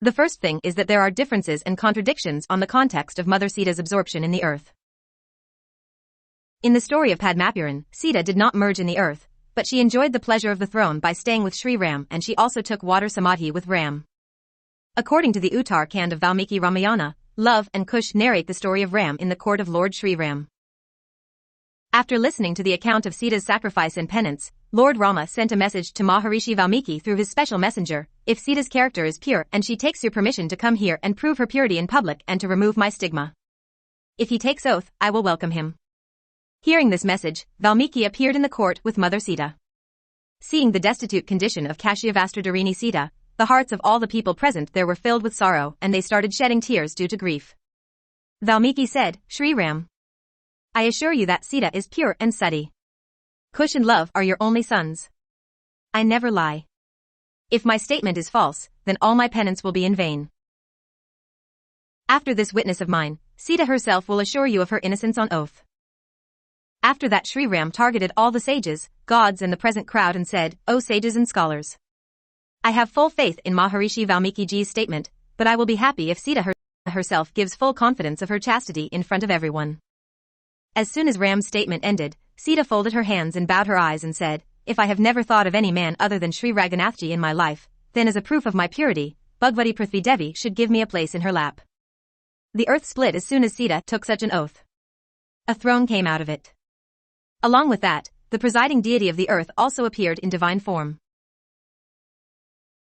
The first thing is that there are differences and contradictions on the context of Mother Sita's absorption in the earth. In the story of Padmapuran, Sita did not merge in the earth, but she enjoyed the pleasure of the throne by staying with Shri Ram, and she also took water samadhi with Ram. According to the Uttar Kand of Valmiki Ramayana, Love and Kush narrate the story of Ram in the court of Lord Shri Ram. After listening to the account of Sita's sacrifice and penance, Lord Rama sent a message to Maharishi Valmiki through his special messenger: if Sita's character is pure and she takes your permission to come here and prove her purity in public and to remove my stigma. If he takes oath, I will welcome him. Hearing this message, Valmiki appeared in the court with Mother Sita. Seeing the destitute condition of Kashyavastradharini Sita, the hearts of all the people present there were filled with sorrow, and they started shedding tears due to grief. Valmiki said, Shri Ram, I assure you that Sita is pure and sati. Kush and Love are your only sons. I never lie. If my statement is false, then all my penance will be in vain. After this witness of mine, Sita herself will assure you of her innocence on oath. After that, Shri Ram targeted all the sages, gods and the present crowd and said, O sages and scholars, I have full faith in Maharishi Valmiki Ji's statement, but I will be happy if Sita herself gives full confidence of her chastity in front of everyone. As soon as Ram's statement ended, Sita folded her hands and bowed her eyes and said, if I have never thought of any man other than Sri Raghunathji in my life, then as a proof of my purity, Bhagavati Prithvi Devi should give me a place in her lap. The earth split as soon as Sita took such an oath. A throne came out of it. Along with that, the presiding deity of the earth also appeared in divine form.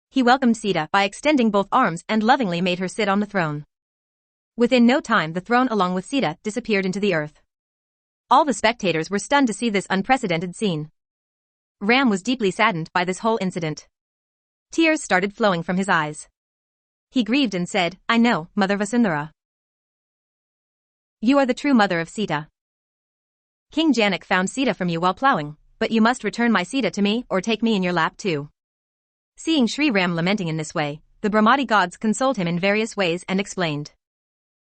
He welcomed Sita by extending both arms and lovingly made her sit on the throne. Within no time the throne along with Sita disappeared into the earth. All the spectators were stunned to see this unprecedented scene. Ram was deeply saddened by this whole incident. Tears started flowing from his eyes. He grieved and said, I know, Mother Vasundhara. You are the true mother of Sita. King Janak found Sita from you while ploughing, but you must return my Sita to me or take me in your lap too. Seeing Shri Ram lamenting in this way, the Brahmadi gods consoled him in various ways and explained.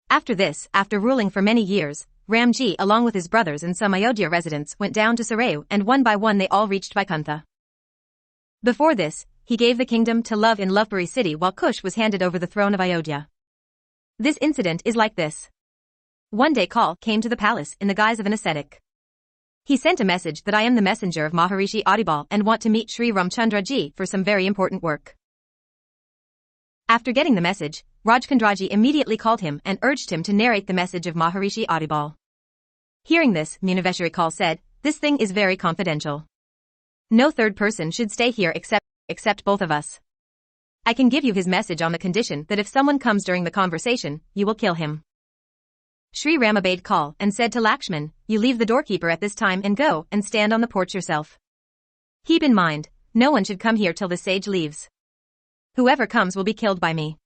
After this, after ruling for many years, Ramji along with his brothers and some Ayodhya residents went down to Sarayu, and one by one they all reached Vaikuntha. Before this, he gave the kingdom to Love in Lovepuri city while Kush was handed over the throne of Ayodhya. This incident is like this. One day Kal came to the palace in the guise of an ascetic. He sent a message that I am the messenger of Maharishi Adibal and want to meet Shri Ramchandraji for some very important work. After getting the message, Rajkandraji immediately called him and urged him to narrate the message of Maharishi Adibal. Hearing this, Muniveshwari Kal said, this thing is very confidential. No third person should stay here except both of us. I can give you his message on the condition that if someone comes during the conversation, you will kill him. Shri Ram obeyed Kal and said to Lakshman, you leave the doorkeeper at this time and go and stand on the porch yourself. Keep in mind, no one should come here till the sage leaves. Whoever comes will be killed by me.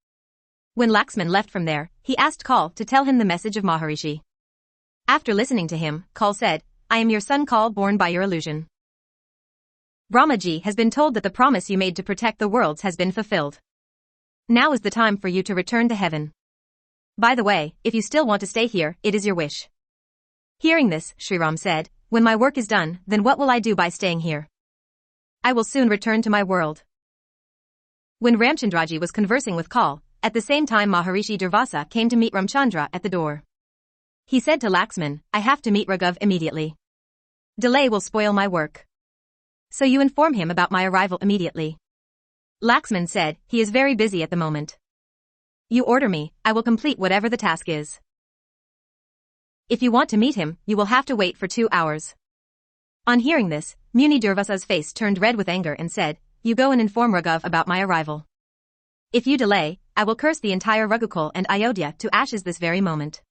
When Lakshman left from there, he asked Kal to tell him the message of Maharishi. After listening to him, Kal said, I am your son Kal, born by your illusion. Brahmaji has been told that the promise you made to protect the worlds has been fulfilled. Now is the time for you to return to heaven. By the way, if you still want to stay here, it is your wish. Hearing this, Shri Ram said, when my work is done, then what will I do by staying here? I will soon return to my world. When Ramchandraji was conversing with Kal, at the same time Maharishi Durvasa came to meet Ramchandra at the door. He said to Lakshman, I have to meet Raghav immediately. Delay will spoil my work. So you inform him about my arrival immediately. Lakshman said, he is very busy at the moment. You order me, I will complete whatever the task is. If you want to meet him, you will have to wait for 2 hours. On hearing this, Muni Durvasa's face turned red with anger and said, you go and inform Raghav about my arrival. If you delay, I will curse the entire Raghukul and Ayodhya to ashes this very moment.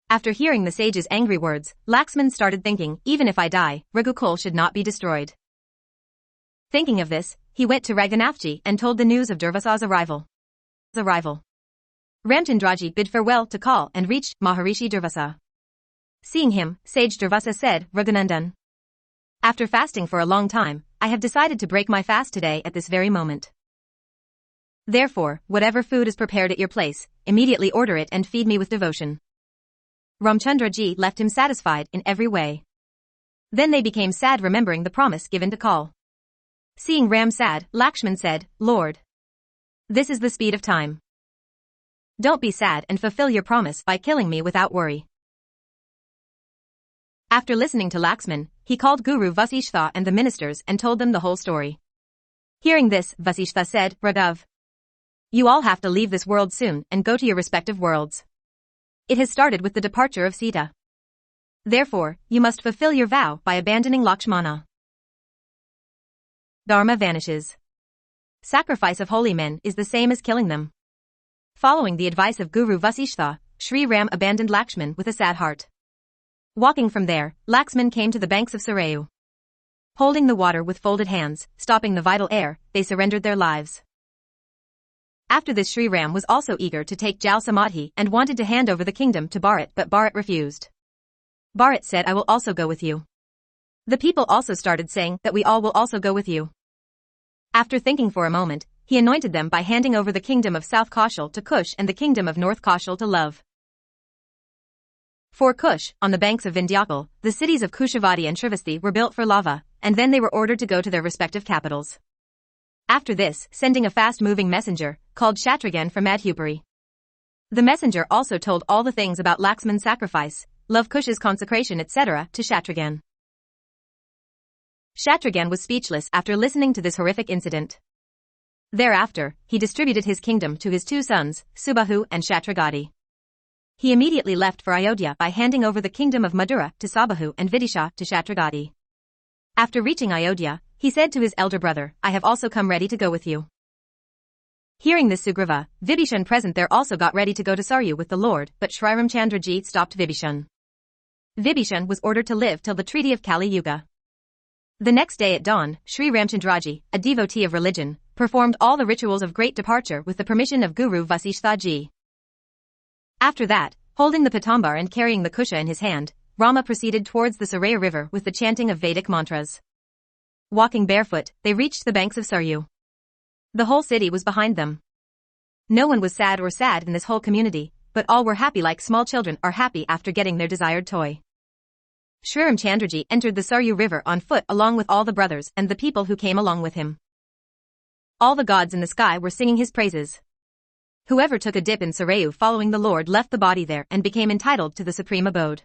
After hearing the sage's angry words, Lakshman started thinking, even if I die, Raghukul should not be destroyed. Thinking of this, he went to Raghunathji and told the news of Durvasa's arrival. Ramchandraji bid farewell to Kal and reached Maharishi Durvasa. Seeing him, Sage Durvasa said, Raghunandan, after fasting for a long time, I have decided to break my fast today at this very moment. Therefore, whatever food is prepared at your place, immediately order it and feed me with devotion. Ramchandraji left him satisfied in every way. Then they became sad remembering the promise given to Kal. Seeing Ram sad, Lakshman said, Lord, this is the speed of time. Don't be sad and fulfill your promise by killing me without worry. After listening to Laxman, he called Guru Vasishtha and the ministers and told them the whole story. Hearing this, Vasishtha said, Raghav, you all have to leave this world soon and go to your respective worlds. It has started with the departure of Sita. Therefore, you must fulfill your vow by abandoning Lakshmana. Dharma vanishes. Sacrifice of holy men is the same as killing them. Following the advice of Guru Vasishtha, Shri Ram abandoned Lakshman with a sad heart. Walking from there, Laxman came to the banks of Sarayu. Holding the water with folded hands, stopping the vital air, they surrendered their lives. After this, Shri Ram was also eager to take Jal Samadhi and wanted to hand over the kingdom to Bharat, but Bharat refused. Bharat said, I will also go with you. The people also started saying that we all will also go with you. After thinking for a moment, he anointed them by handing over the kingdom of South Kaushal to Kush and the kingdom of North Kaushal to Love. For Kush, on the banks of Vindhyakal, the cities of Kushavati and Shrivasti were built for Lava, and then they were ordered to go to their respective capitals. After this, sending a fast-moving messenger, called Shatrughan from Madhupuri. The messenger also told all the things about Laxman's sacrifice, Love Kush's consecration etc. to Shatrughan. Shatrughan was speechless after listening to this horrific incident. Thereafter, he distributed his kingdom to his two sons, Subahu and Shatrugati. He immediately left for Ayodhya by handing over the kingdom of Madura to Sabahu and Vidisha to Shatrugati. After reaching Ayodhya, he said to his elder brother, I have also come ready to go with you. Hearing this, Sugriva, Vibhishan present there also got ready to go to Saryu with the Lord, but Shri Ramchandraji stopped Vibhishan. Vibhishan was ordered to live till the treaty of Kali Yuga. The next day at dawn, Shri Ramchandraji, a devotee of religion, performed all the rituals of great departure with the permission of Guru Vasishtha ji. After that, holding the Pitambar and carrying the Kusha in his hand, Rama proceeded towards the Saraya river with the chanting of Vedic mantras. Walking barefoot, they reached the banks of Saryu. The whole city was behind them. No one was sad in this whole community, but all were happy like small children are happy after getting their desired toy. Shri Ramchandraji entered the Saryu river on foot along with all the brothers and the people who came along with him. All the gods in the sky were singing his praises. Whoever took a dip in Sarayu following the Lord left the body there and became entitled to the supreme abode.